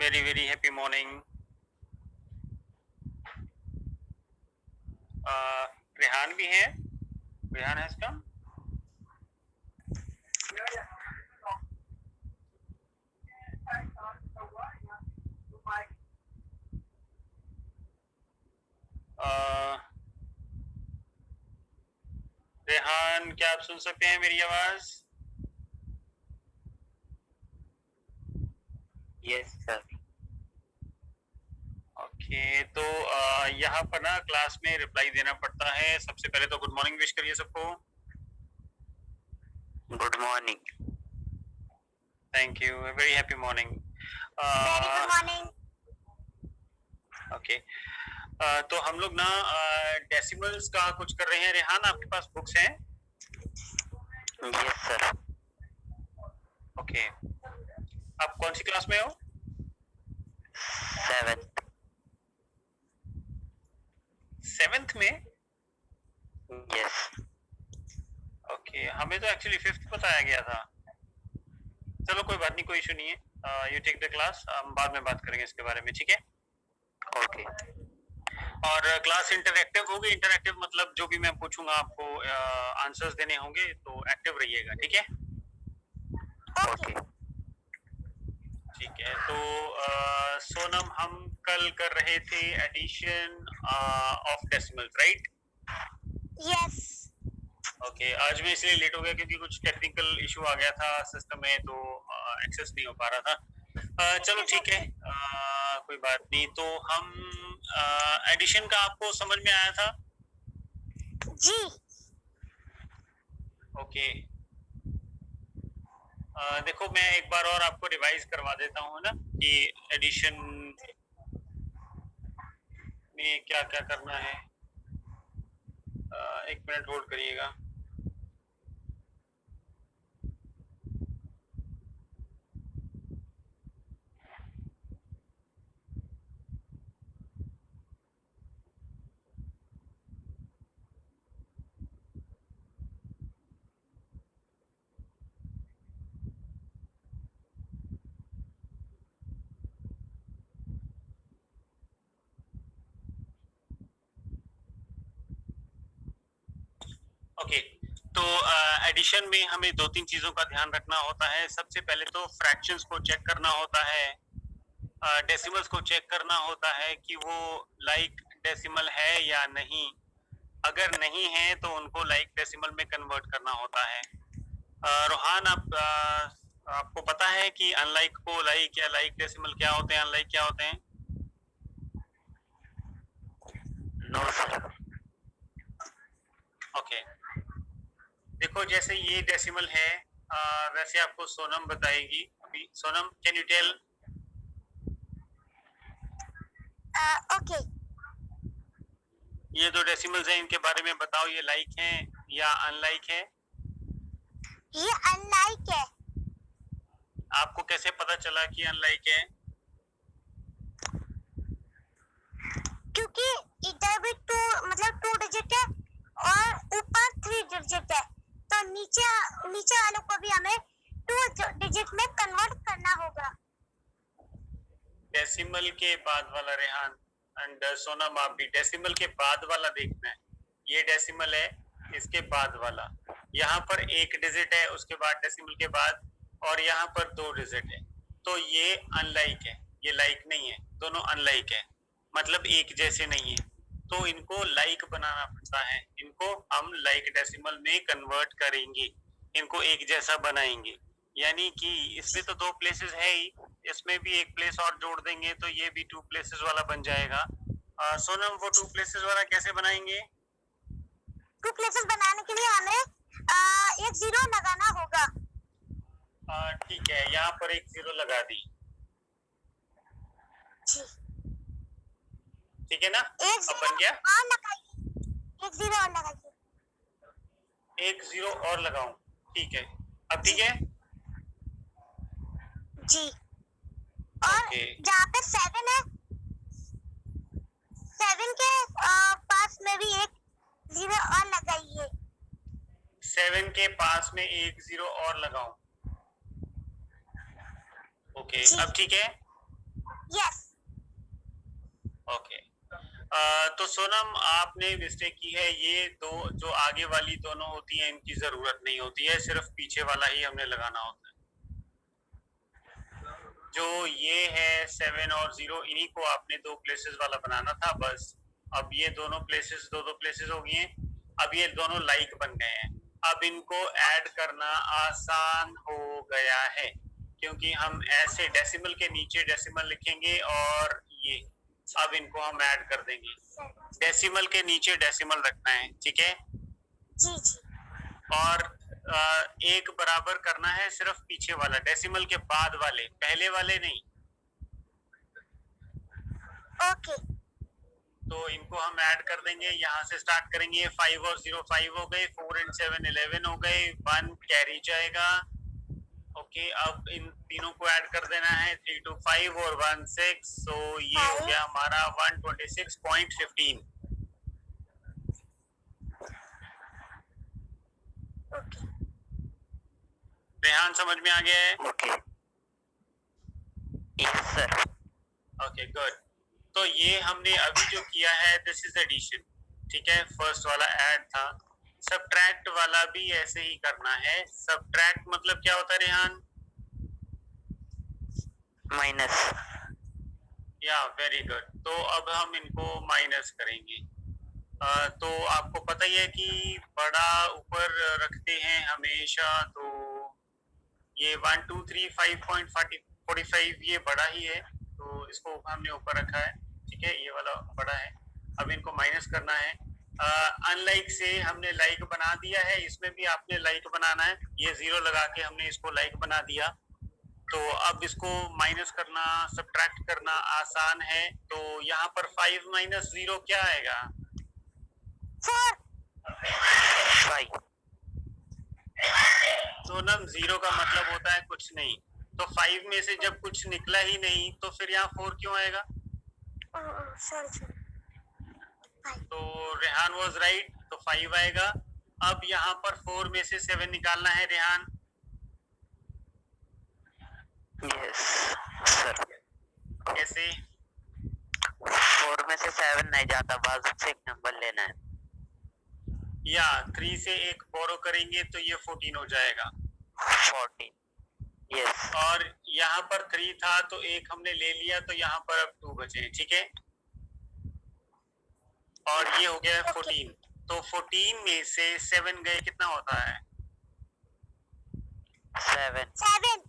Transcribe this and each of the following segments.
Very very happy morning. Rehan भी है. Rehan has come. Rehan, क्या आप सुन सकते हैं मेरी आवाज? Yes sir. ओके, तो यहाँ पर ना क्लास में रिप्लाई देना पड़ता है. सबसे पहले तो गुड मॉर्निंग विश करिए सबको. Good morning. Thank you. Very happy morning. Very good morning. Okay, तो हम लोग ना डेसिमल्स का कुछ कर रहे हैं. रेहान, आपके पास बुक्स हैं? Yes sir. ओके, आप कौन सी क्लास में हो? 7th. 7th में? यस. ओके, हमें तो एक्चुअली 5th बताया गया था. चलो कोई बात नहीं, कोई इशू नहीं है. You take the class. हम बाद में बात करेंगे इसके बारे में, ठीक है? ओके. और क्लास इंटरैक्टिव होगी. इंटरैक्टिव मतलब जो भी मैं पूछूंगा आपको आंसर्स देने होंगे, तो एक्टिव रहिएगा, ठीक है? ओके. ठीक है. तो सोनम, हम कल कर रहे थे addition of decimals, right? Yes. Okay, आज मैं इसलिए लेट हो गया क्योंकि कुछ टेक्निकल इशू आ गया था सिस्टम में, तो एक्सेस नहीं हो पा रहा था. चलो ठीक है, कोई बात नहीं. तो हम एडिशन का आपको समझ में आया था? जी. ओके, देखो मैं एक बार और आपको रिवाइज करवा देता हूँ ना कि एडिशन में क्या क्या करना है. एक मिनट होल्ड करिएगा. ओके, तो एडिशन में हमें दो तीन चीजों का ध्यान रखना होता है. सबसे पहले तो फ्रैक्शंस को चेक करना होता है, डेसिमल्स को चेक करना होता है कि वो लाइक डेसिमल है या नहीं. अगर नहीं है तो उनको लाइक डेसिमल में कन्वर्ट करना होता है. रोहान, आपको पता है कि अनलाइक को लाइक या लाइक डेसिमल क्या होते हैं, अनलाइक क्या होते हैं? No sir. ओके, देखो जैसे ये डेसिमल है, वैसे आपको सोनम बताएगी. अभी Sonam, can you tell? Okay. ये दो डेसिमल्स हैं, इनके बारे में बताओ. ये लाइक हैं या अनलाइक है? ये अनलाइक है. आपको कैसे पता चला कि अनलाइक है? क्योंकि इधर भी मतलब 2 डिजिट है और ऊपर 3 डिजिट है, तो नीचे वालों को भी हमें 2 डिजिट में कन्वर्ट करना होगा. डेसिमल के बाद वाला. रेहान एंड सोनम, आप भी डेसिमल के बाद वाला देखना है. ये डेसिमल है, इसके बाद वाला. यहाँ पर 1 डिजिट है, उसके बाद डेसिमल के बाद, और यहाँ पर 2 डिजिट है. तो ये अनलाइक है, ये लाइक नहीं है. दोनों अनलाइक है, मतलब एक जैसे नहीं है. तो इनको लाइक बनाना पड़ता है. इनको हम लाइक डेसिमल में कन्वर्ट करेंगे, इनको एक जैसा बनाएंगे. यानी कि इसमें तो 2 प्लेसेस है ही, इसमें भी एक प्लेस और जोड़ देंगे तो ये भी 2 प्लेसेस वाला बन जाएगा. सोनम, वो 2 प्लेसेस वाला कैसे बनाएंगे? 2 प्लेसेस बनाने के लिए हमें एक 0 लगाना होगा. ठीक है, यहाँ पर एक 0 लगा दी. जी. ठीक है ना? एक अब बन गया. और लगाइए. एक 0 और लगाइए. एक 0 और लगाऊं? ठीक है, अब ठीक है. जी. और जहाँ पे 7 है, 7 के पास में भी एक 0 और लगाइए. 7 के पास में एक 0 और लगाऊं? ओके, अब ठीक है. यस। ओके। तो सोनम आपने मिस्टेक की है, ये दो जो आगे वाली दोनों होती हैं इनकी जरूरत नहीं होती है, सिर्फ पीछे वाला ही हमने लगाना होता है। जो ये है 7 और 0 इन्हीं को आपने दो प्लेसेस वाला बनाना था बस। अब ये दोनों प्लेसेस दो प्लेसेस हो गई हैं, अब ये दोनों लाइक बन गए हैं। अब इनको ऐड करना आसान हो गया है क्योंकि हम ऐसे डेसिमल के नीचे डेसिमल लिखेंगे और ये अब इनको हम ऐड कर देंगे। डेसिमल के नीचे डेसिमल रखना है, ठीक है जी जी। और एक बराबर करना है सिर्फ पीछे वाला, डेसिमल के बाद वाले, पहले वाले नहीं। ओके। तो इनको हम ऐड कर देंगे, यहाँ से स्टार्ट करेंगे। 5 और 0 5 हो गए, 4 and 7 11 हो गए, 1 कैरी जाएगा। ओके, अब इन तीनों को ऐड कर देना है, 3 to 5 और 1 6, तो ये हो गया हमारा 126.15। ओके। रेहान समझ में आ गया है? Okay, yes sir. Okay good. तो ये हमने अभी जो किया है दिस इज एडिशन, ठीक है। फर्स्ट वाला ऐड था। सबट्रैक्ट वाला भी ऐसे ही करना है। सबट्रैक्ट मतलब क्या होता है रेहान? माइनस। या वेरी गुड। तो अब हम इनको माइनस करेंगे। तो आपको पता ही है कि बड़ा ऊपर रखते हैं हमेशा, तो ये 1 2 3 5.45 ये बड़ा ही है, तो इसको हमने ऊपर रखा है, ठीक है। ये वाला बड़ा है। अब इनको माइनस करना है। अनलाइक से हमने लाइक बना दिया है, इसमें भी आपने लाइक बनाना है। ये 0 लगा के हमने इसको लाइक बना दिया। तो अब इसको माइनस करना, सब्ट्रैक्ट करना आसान है। तो यहाँ पर 5 - 0 क्या आएगा? 4। 5। सोनम 0 का मतलब होता है कुछ नहीं, तो 5 में से जब कुछ निकला ही नहीं तो फिर यहाँ 4 क्यों आएगा? सॉरी। तो रेहान वाज राइट, तो 5 आएगा। अब यहाँ पर 4 में से 7 निकालना है रेहान। Yes sir. कैसे? 4 में से 7 नहीं जाता, बाजू से एक नंबर लेना है। या 3 से एक बोरो करेंगे तो ये 14 हो जाएगा। 14। यस। और यहाँ पर 3 था तो एक हमने ले लिया, तो यहाँ पर अब 2 बचे, ठीक है। और ये हो गया 14। तो 14 में से 7 गए, कितना होता है? 7।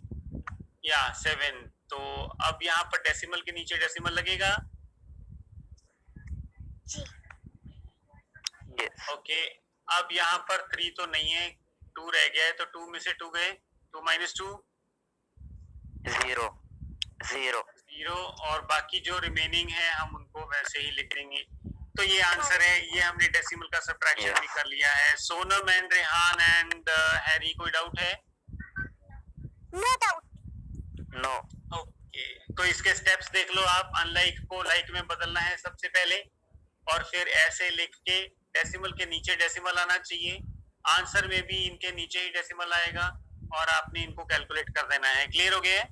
या 7। तो अब यहाँ पर डेसिमल के नीचे डेसिमल लगेगा। जी। यस। ओके, अब यहाँ पर 3 तो नहीं है, 2 रह गया है, तो 2 में से 2 गए, 2 - 2 0 0 0, और बाकी जो रिमेनिंग है हम उनको वैसे ही लिख देंगे। तो ये आंसर है। ये हमने डेसिमल का सब्ट्रैक्शन भी कर लिया है। Sonam and Rehan and Harry, कोई डाउट है? No doubt. नो। ओके, तो इसके स्टेप्स देख लो आप। अनलाइक को लाइक में बदलना है सबसे पहले, और फिर ऐसे लिख के डेसिमल के नीचे डेसिमल आना चाहिए। आंसर में भी इनके नीचे ही डेसिमल आएगा, और आपने इनको कैलकुलेट कर देना है। क्लियर हो गया?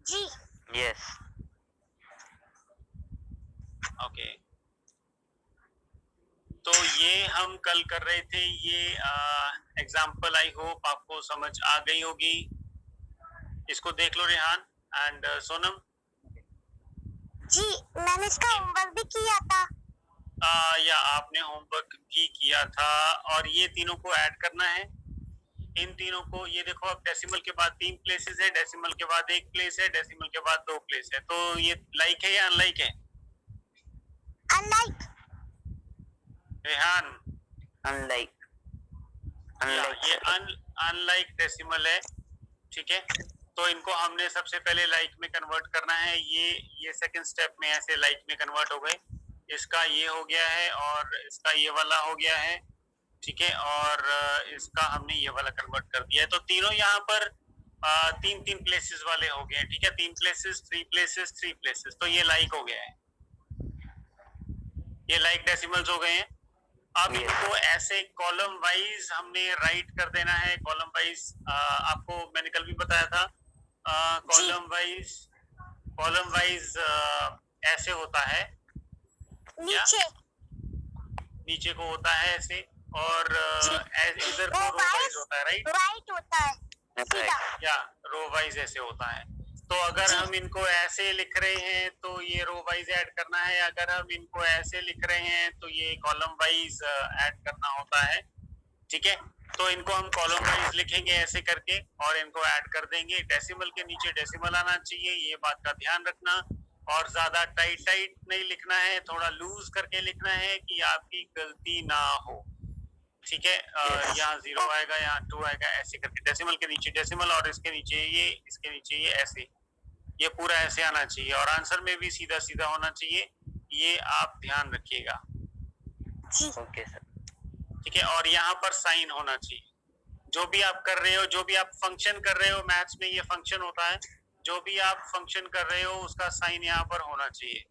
जी। यस। ओके, तो ये हम कल कर रहे थे। ये एग्जाम्पल आई होप आपको समझ आ गई होगी। इसको देख लो रेहान एंड सोनम। जी, मैंने इसका होमवर्क भी किया था। या आपने होमवर्क भी किया था, और ये तीनों को ऐड करना है। इन तीनों को, ये देखो, अब डेसिमल के बाद 3 प्लेसेस है, डेसिमल के बाद 1 प्लेस है, डेसिमल के बाद 2 प्लेस है। तो ये लाइक है या अनलाइक है? अनलाइक। रेहान? अनलाइक। ये अनलाइक डेसिमल है, ठीक है। तो इनको हमने सबसे पहले लाइक में कन्वर्ट करना है। ये सेकंड स्टेप में ऐसे लाइक में कन्वर्ट हो गए। इसका ये हो गया है, और इसका ये वाला हो गया है, ठीक है। और इसका हमने ये वाला कन्वर्ट कर दिया है। तो तीनों यहाँ पर 3 प्लेसेस वाले हो गए, ठीक है। 3 प्लेसेस, 3 प्लेसेस, 3 प्लेसेस, तो ये लाइक हो गया है। ये लाइक डेसिमल्स हो गए हैं। अब इनको ऐसे कॉलम वाइज हमने राइट कर देना है। कॉलम वाइज आपको मैंने कल भी बताया था, कॉलम वाइज कॉलम वाइज ऐसे होता है, नीचे नीचे को होता है ऐसे, और इधर को रो रो वाइज वाइज होता है, राइट? राइट होता है सीधा। या रो वाइज ऐसे होता है। तो अगर जी। हम इनको ऐसे लिख रहे हैं तो ये रो वाइज ऐड करना है, अगर हम इनको ऐसे लिख रहे हैं तो ये कॉलम वाइज ऐड करना होता है, ठीक है? तो इनको हम कॉलम वाइज लिखेंगे ऐसे करके और इनको ऐड कर देंगे। डेसिमल के नीचे डेसिमल आना चाहिए, ये बात का ध्यान रखना। और ज्यादा टाइट टाइट नहीं लिखना है, थोड़ा लूज करके लिखना है कि आपकी गलती ना हो, ठीक है? यहाँ 0 आएगा, यहाँ 2 आएगा, ऐसे करके डेसिमल के नीचे डेसिमल और इसके नीचे ये, इसके नीचे ये, ऐसे ये पूरा ऐसे आना चाहिए। और आंसर में भी सीधा सीधा होना चाहिए, ये आप ध्यान रखिएगा, जी ओके सर। ठीक है? और यहाँ पर साइन होना चाहिए। जो भी आप कर रहे हो, जो भी आप फंक्शन कर रहे हो, मैथ्स में ये फंक्शन होता है, जो भी आप फंक्शन कर रहे हो उसका साइन यहाँ पर होना चाहिए,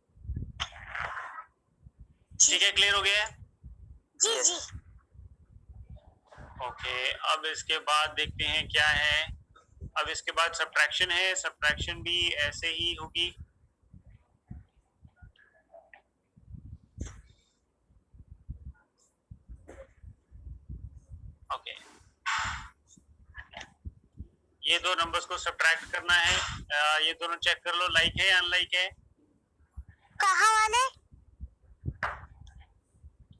ठीक है? क्लियर हो गया है? जी जी। ओके, अब इसके बाद देखते हैं क्या है। अब इसके बाद सब्ट्रैक्शन है, सब्ट्रैक्शन भी ऐसे ही होगी। ओके, ये दो नंबर्स को सब्ट्रैक्ट करना है, ये दोनों चेक कर लो, लाइक है या अनलाइक है? कहाँ वाले?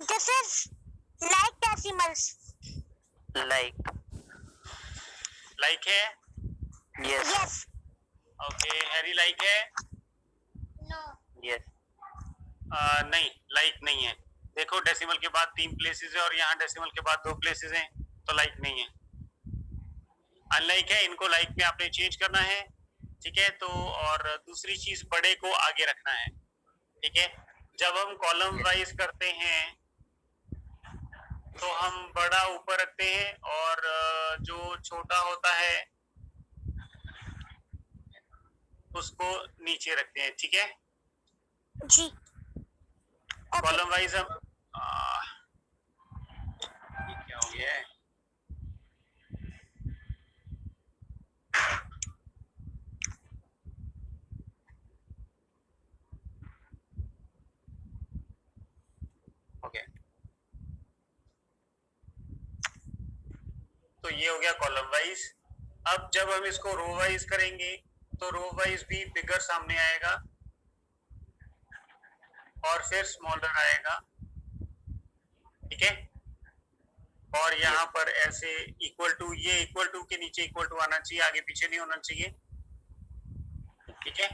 This is like decimals. Like like है? Yes yes. Okay, Harry like है? नो। यस नहीं, लाइक नहीं है। देखो डेसिमल के बाद 3 प्लेसेस है और यहाँ डेसिमल के बाद 2 प्लेसेस हैं, तो लाइक नहीं है, अनलाइक है। इनको लाइक में आपने चेंज करना है, ठीक है? तो और दूसरी चीज, बड़े को आगे रखना है, ठीक है? जब हम कॉलम वाइज करते हैं तो हम बड़ा ऊपर रखते हैं और जो छोटा होता है उसको नीचे रखते हैं, ठीक है? जी कॉलम वाइज हम ये क्या हो गया है? ओके, तो ये हो गया कॉलम वाइज। अब जब हम इसको रो वाइज करेंगे तो रो वाइज भी बिगर सामने आएगा और फिर स्मॉलर आएगा, ठीक है? और यहाँ पर ऐसे इक्वल टू, ये इक्वल टू के नीचे इक्वल टू आना चाहिए, आगे पीछे नहीं होना चाहिए, ठीक है?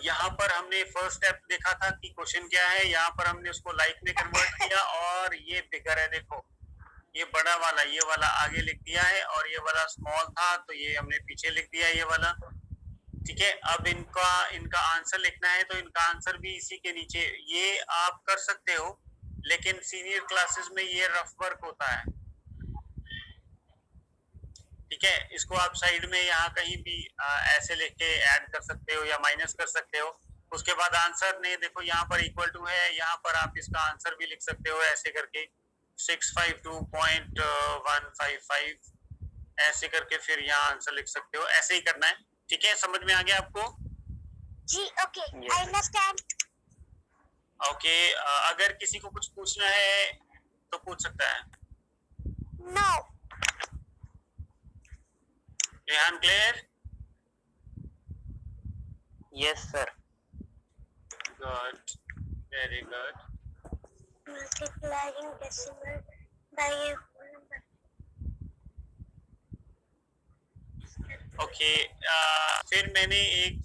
यहाँ पर हमने फर्स्ट स्टेप देखा था कि क्वेश्चन क्या है, यहाँ पर हमने उसको लाइक में कन्वर्ट किया और ये बिगर है, देखो ये बड़ा वाला, ये वाला आगे लिख दिया है और ये वाला स्मॉल था तो ये हमने पीछे लिख दिया, ये वाला, ठीक है? अब इनका आंसर लिखना है तो इनका आंसर भी इसी के नीचे, ये आप कर सकते हो लेकिन सीनियर क्लासेस में ये रफ वर्क होता है, ठीक है? इसको आप साइड में यहाँ कहीं भी ऐसे लिख के ऐड कर सकते हो या माइनस कर सकते हो। उसके बाद आंसर नहीं, देखो यहाँ पर इक्वल टू है, यहाँ पर आप इसका आंसर भी लिख सकते हो ऐसे करके 652.155 ऐसे करके, फिर यहाँ आंसर लिख सकते हो, ऐसे ही करना है, ठीक है? समझ में आ गया आपको? जी ओके, आई अंडरस्टैंड। ओके, अगर किसी को कुछ पूछना है तो पूछ सकता है। No. Rehan clear? Yes sir. Good, very good. Multiplying decimal by a whole number. Okay, फिर मैंने एक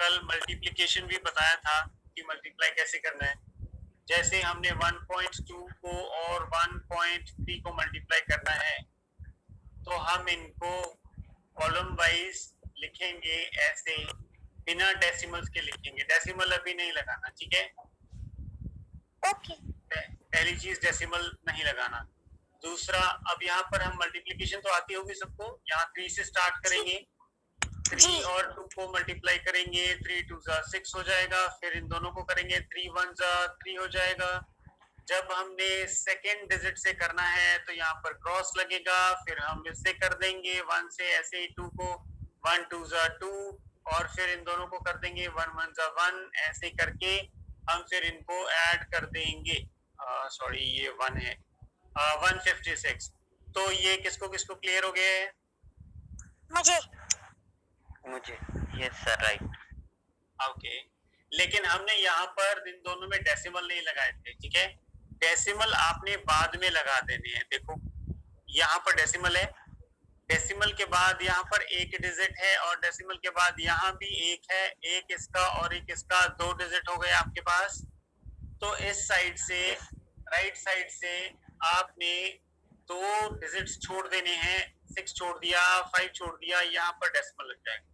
कल मल्टीप्लिकेशन भी बताया था कि मल्टीप्लाई कैसे करना है। जैसे हमने 1.2 को और 1.3 को मल्टीप्लाई करना है तो हम इनको कॉलम वाइज लिखेंगे ऐसे, बिना डेसिमल्स के लिखेंगे, डेसिमल अभी नहीं लगाना, ठीक है? ओके। पहली चीज डेसिमल नहीं लगाना। दूसरा, अब यहाँ पर हम मल्टीप्लिकेशन तो आती होगी सबको, यहाँ 3 से स्टार्ट करेंगे, 3 और 2 को मल्टीप्लाई करेंगे, 3 2 6 हो जाएगा, फिर इन दोनों को करेंगे 3 1 3 हो जाएगा। जब हमने सेकेंड डिजिट से करना है तो यहाँ पर क्रॉस लगेगा, फिर हम इससे कर देंगे 1 से, ऐसे ही 2 को 1 2 2, और फिर इन दोनों को कर देंगे 1 1 जा 1, ऐसे करके हम फिर इनको ऐड कर देंगे। सॉरी ये 1 है 156। तो ये किसको किसको क्लियर हो गया है? मुझे मुझे यस सर राइट। ओके, लेकिन हमने यहाँ पर इन दोनों में डेसिमल नहीं लगाए थे, ठीक है? डेसिमल आपने बाद में लगा देने हैं। देखो यहाँ पर डेसिमल है, डेसिमल के बाद यहाँ पर एक डिजिट है और डेसिमल के बाद यहाँ भी एक है, एक इसका और एक इसका, 2 डिजिट हो गए आपके पास। तो इस साइड से राइट साइड से आपने 2 डिजिट्स छोड़ देने हैं, 6 छोड़ दिया, 5 छोड़ दिया, यहाँ पर डेसिमल लग जाएगा,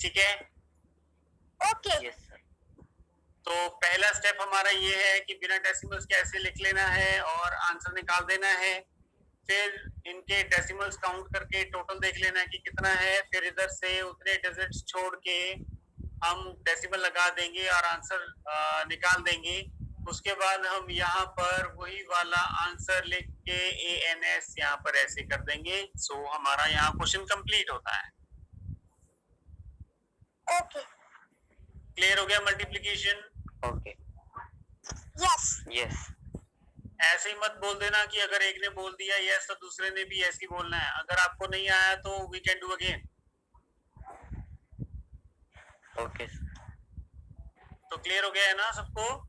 ठीक है? Okay yes sir. तो पहला स्टेप हमारा ये है कि बिना डेसिमल्स के ऐसे लिख लेना है और आंसर निकाल देना है। फिर इनके डेसिमल्स काउंट करके टोटल देख लेना है कि कितना है, फिर इधर से उतने डिजिट्स छोड़ के हम डेसिमल लगा देंगे और आंसर निकाल देंगे। उसके बाद हम यहाँ पर वही वाला आंसर लिख के ANS यहाँ पर ऐसे कर देंगे। सो हमारा यहाँ क्वेश्चन कंप्लीट होता है। ओके क्लियर हो गया मल्टीप्लिकेशन? ओके यस यस ऐसे ही मत बोल देना कि अगर एक ने बोल दिया यस तो दूसरे ने भी ऐसे ही बोलना है। अगर आपको नहीं आया तो we can do again. Okay तो क्लियर हो गया है ना सबको?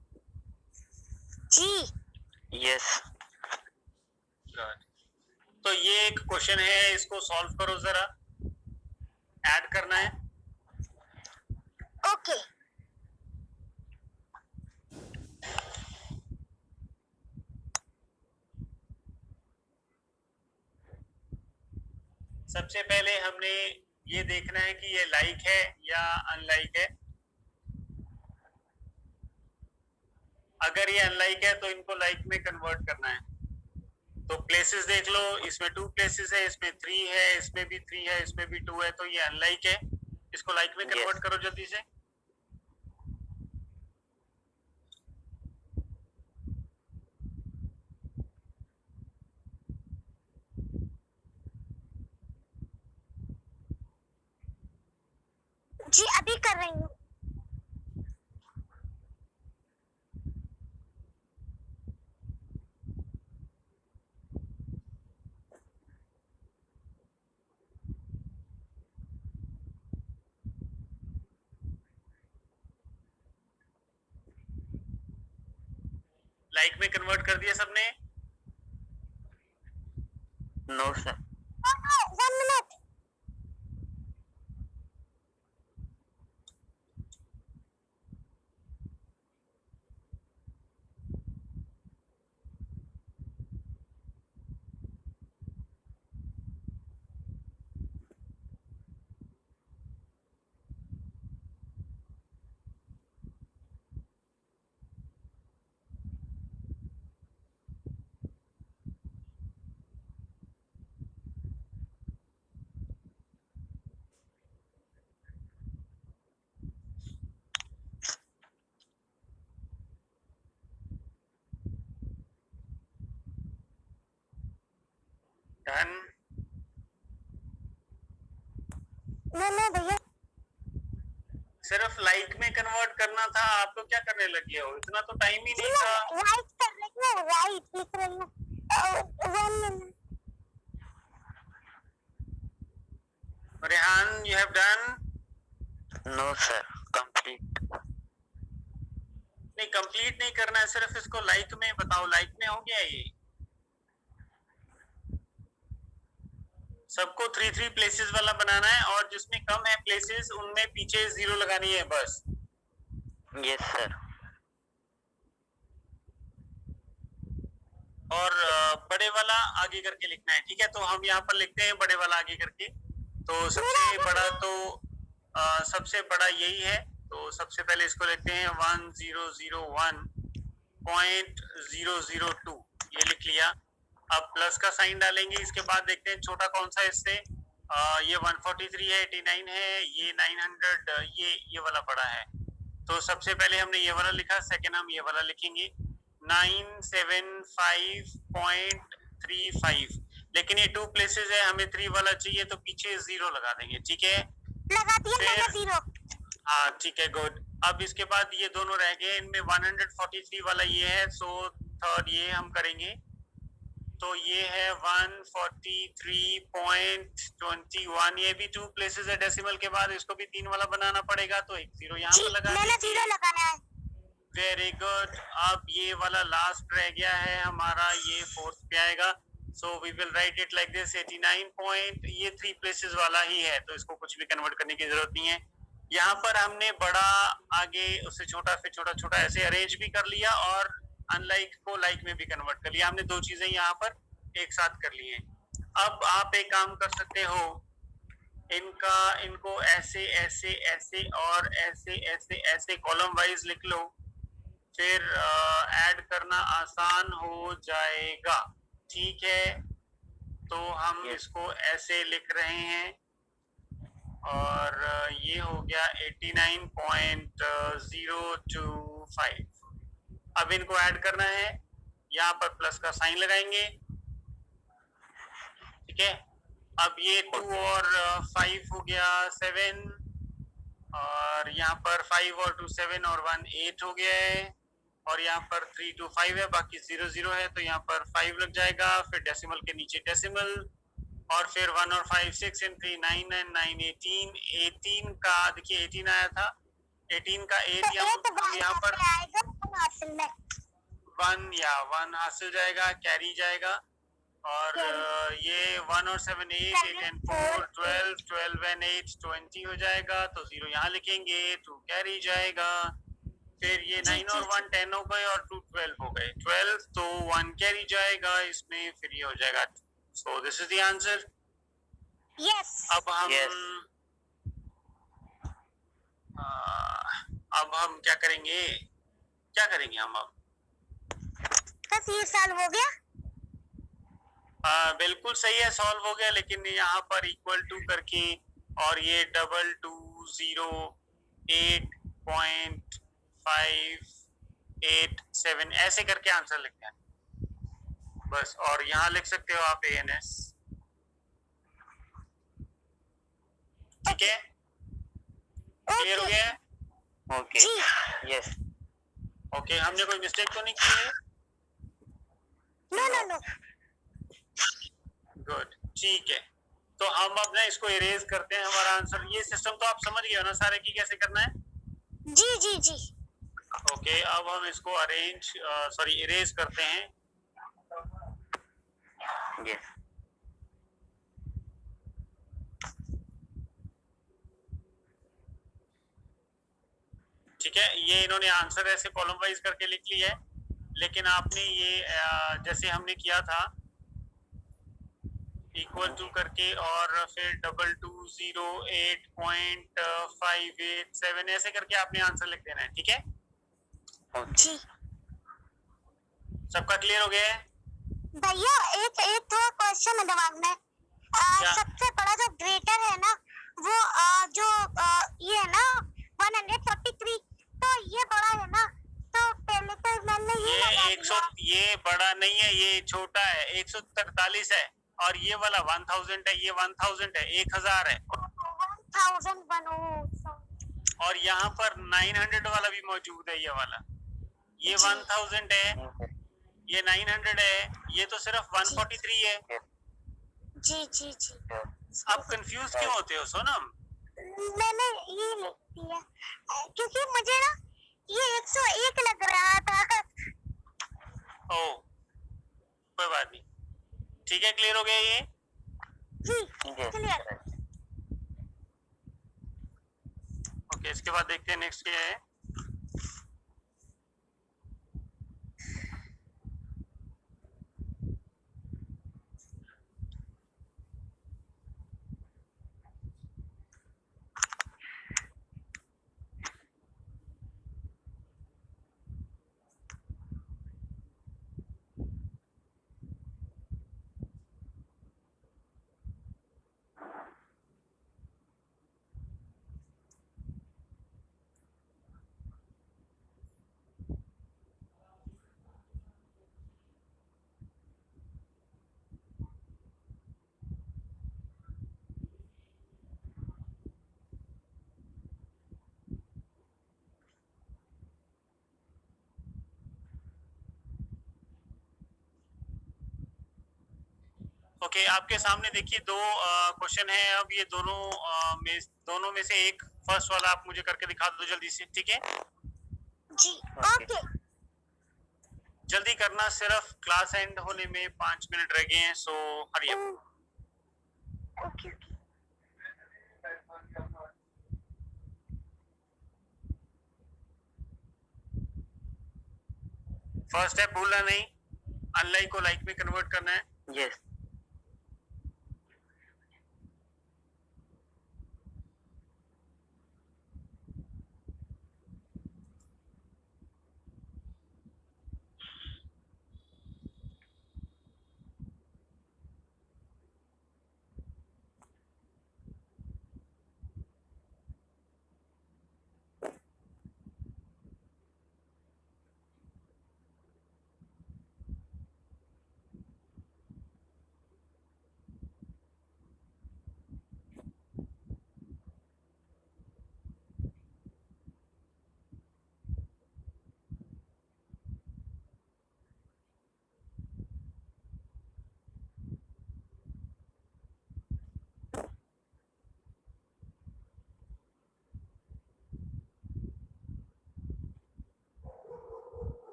जी यस। तो ये एक क्वेश्चन है, इसको सॉल्व करो जरा, ऐड करना है। ओके सबसे पहले हमने ये देखना है कि ये लाइक है या अनलाइक है। अगर ये अनलाइक है तो इनको लाइक में कन्वर्ट करना है। तो प्लेसेस देख लो, इसमें 2 प्लेसेस है, इसमें 3 है, इसमें भी 3 है, इसमें भी 2 है, तो ये अनलाइक है। इसको लाइक में कन्वर्ट करो जल्दी से। जी अभी कर रही हूँ। लाइक में कन्वर्ट कर दिया सबने? No sir. 1 minute done. नहीं भैया सिर्फ लाइक में कन्वर्ट करना था, आप लोग क्या करने लगे हो? इतना तो टाइम ही नहीं था। राइट कर रही हूँ, राइट लिख रही हूँ। 1 minute Rehan, you have done? No sir complete. नहीं, कंप्लीट नहीं करना है, सिर्फ इसको लाइक में बताओ। लाइक में हो गया ये? सबको 3 प्लेसेस वाला बनाना है और जिसमें कम है प्लेसेस उनमें पीछे 0 लगानी है बस। Yes sir. और बड़े वाला आगे करके लिखना है, ठीक है? तो हम यहाँ पर लिखते हैं बड़े वाला आगे करके। तो सबसे बड़ा तो सबसे बड़ा यही है, तो सबसे पहले इसको लिखते हैं 1001.002, ये लिख लिया। अब प्लस का साइन डालेंगे, इसके बाद देखते हैं छोटा कौन सा इससे। ये 143 है, 89 है, ये 900, ये वाला बड़ा है। तो सबसे पहले हमने ये वाला लिखा, सेकंड हम ये वाला लिखेंगे 975.35। लेकिन ये 2 प्लेसेस है, हमें 3 वाला चाहिए तो पीछे 0 लगा देंगे, ठीक है। लगा दिया मैंने फिर 0। हाँ ठीक है, गुड। अब इसके बाद ये दोनों रह गए, इनमें 143 वाला ये है, सो थर्ड ये हम करेंगे। तो ये है 143.21, ये भी 2 प्लेसेस है डेसिमल के बाद, इसको भी 3 वाला बनाना पड़ेगा, तो एक 0 यहाँ पर लगा मैंने दीजिए। 0 लगाना है। Very good. अब ये वाला लास्ट रह गया है हमारा, ये फोर्थ पे आएगा। So we will write it like this 89 point, ये 3 प्लेसेस वाला ही है, तो इसको कुछ भी कन्वर्ट करने की जरूरत नहीं है। यहाँ पर हमने बड़ा आगे उससे छोटा, फिर छोटा छोटा ऐसे अरेंज भी कर लिया, और अनलाइक को लाइक में भी कन्वर्ट कर लिया। हमने 2 चीजें यहाँ पर एक साथ कर ली हैं। अब आप एक काम कर सकते हो, इनको ऐसे ऐसे ऐसे और ऐसे ऐसे ऐसे कॉलम वाइज लिख लो, फिर ऐड करना आसान हो जाएगा, ठीक है। तो हम इसको ऐसे लिख रहे हैं, और ये हो गया 89.025। अब इनको ऐड करना है, यहाँ पर प्लस का साइन लगाएंगे, ठीक है। अब ये 2 और 5 हो गया 7, और यहाँ पर 5 और 2 7 और 1 8 हो गया है, और यहाँ पर 3 2 5 है, बाकी 0 0 है, तो यहाँ पर 5 लग जाएगा, फिर डेसिमल के नीचे डेसिमल, और फिर 1 और 5 6 and 3 9 and 9 18। 18 का देखिए 18 आया था, 18 का 8 यहाँ पर आएगा हासिल में 1 या 1 हासिल जाएगा, कैरी जाएगा, और ये 1 और 7 8 8 and 4 12 12 and 8 20 हो जाएगा, तो 0 यहाँ लिखेंगे, 2 कैरी जाएगा, फिर ये 9 और 1 10 हो गए, और 2 12 हो गए, 12 तो 1 कैरी जाएगा इसमें, फिर ये हो जाएगा। So this is the answer. Yes. अब हम क्या करेंगे हम अब? बस ये सॉल्व हो गया। बिल्कुल सही है, सॉल्व हो गया, लेकिन यहाँ पर इक्वल टू करके और ये 2208.587 ऐसे करके आंसर लिखते हैं बस, और यहाँ लिख सकते हो आप ANS, ठीक है। क्लियर हो गया? Okay, yes. ओके, हमने कोई मिस्टेक तो नहीं की है? नो। गुड, ठीक है। तो हम अब ना इसको इरेज करते हैं, हमारा आंसर। ये सिस्टम तो आप समझ गए हो ना सारे की कैसे करना है? जी। ओके, अब हम इसको इरेज करते हैं। यस। ठीक है, ये इन्होंने आंसर ऐसे कॉलम वाइज करके लिख लिया है, लेकिन आपने ये जैसे हमने किया था इक्वल टू करके और फिर 2208.587 ऐसे करके आपने आंसर लिख देना है, ठीक है। जी सबका क्लियर हो गया है? भैया एक थोड़ा क्वेश्चन है दिमाग में। सबसे बड़ा जो ग्रेटर है ना, वो ये है ना 143, तो ये बड़ा है ना, तो पहले तो मैंने ये ये बड़ा नहीं है, ये छोटा है, 143 है, और ये वाला 1000 है, ये 1000 है, 1000 है, 1001 और यहाँ पर 900 वाला भी मौजूद है, ये वाला, ये 1000 है, ये 900 है, ये तो सिर्फ 143 है। जी। आप कंफ्यूज क्यों होते हो सोनम? मैंने ये लिख दिया क्योंकि मुझे ना ये 101 लग रहा था। ओ कोई बात नहीं, ठीक है, क्लियर हो गया ये? जी क्लियर। ओके, इसके बाद देखते हैं नेक्स्ट क्या है। ओके आपके सामने देखिए दो क्वेश्चन है। अब ये दोनों में से एक फर्स्ट वाला आप मुझे करके दिखा दो जल्दी से, ठीक है? जी ओके जल्दी करना, सिर्फ क्लास एंड होने में 5 मिनट रह गए हैं, so hurry up. Okay okay first step भूलना नहीं, अनलाइक को लाइक में कन्वर्ट करना है। Yes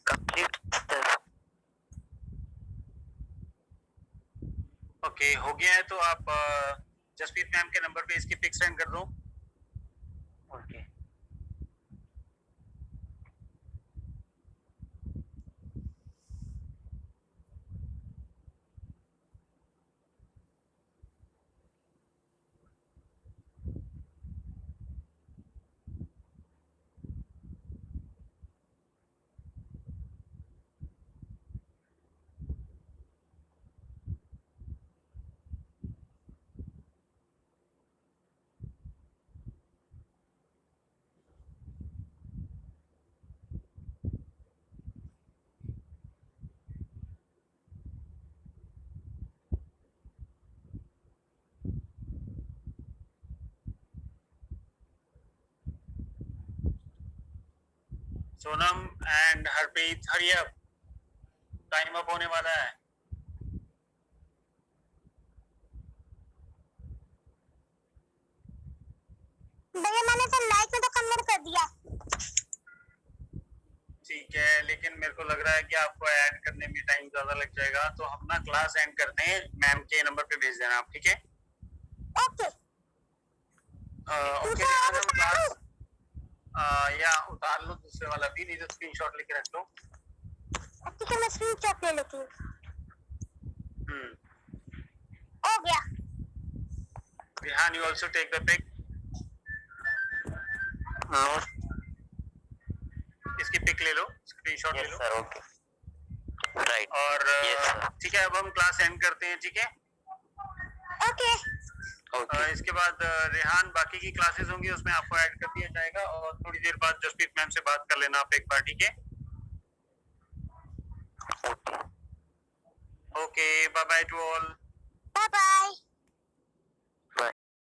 complete sir. ओके हो गया है, तो आप जसप्रीत मैम के नंबर पे इसकी पिक सेंड कर दो। Okay Sonam and Harpreet hurry up, time up होने वाला है। भैया मैंने तो लाइक में तो कन्वर्ट कर दिया। ठीक है, लेकिन मेरे को लग रहा है कि आपको ऐड करने में टाइम ज्यादा लग जाएगा, तो हम ना क्लास एंड करते हैं, मैम के नंबर पे भेज देना आप, ठीक है? ओके ओके रेहान, हम क्लास या उतार लो दूसरे वाला भी, नहीं तो स्क्रीनशॉट लेके रख लो। ठीक है मैं स्क्रीनशॉट ले लेती हूँ। हो गया। Rehan, you also take the pic. No इसकी पिक ले लो, स्क्रीनशॉट ले यस लो। सर ओके राइट और Yes, sir. ठीक है, अब हम क्लास एंड करते हैं, ठीक है? ओके ओके इसके बाद रेहान, बाकी की क्लासेस होंगी उसमें आपको ऐड कर दिया जाएगा, और थोड़ी देर बाद जसप्रीत मैम से बात कर लेना आप एक बार, ठीक है? Okay okay bye bye to all. Bye bye.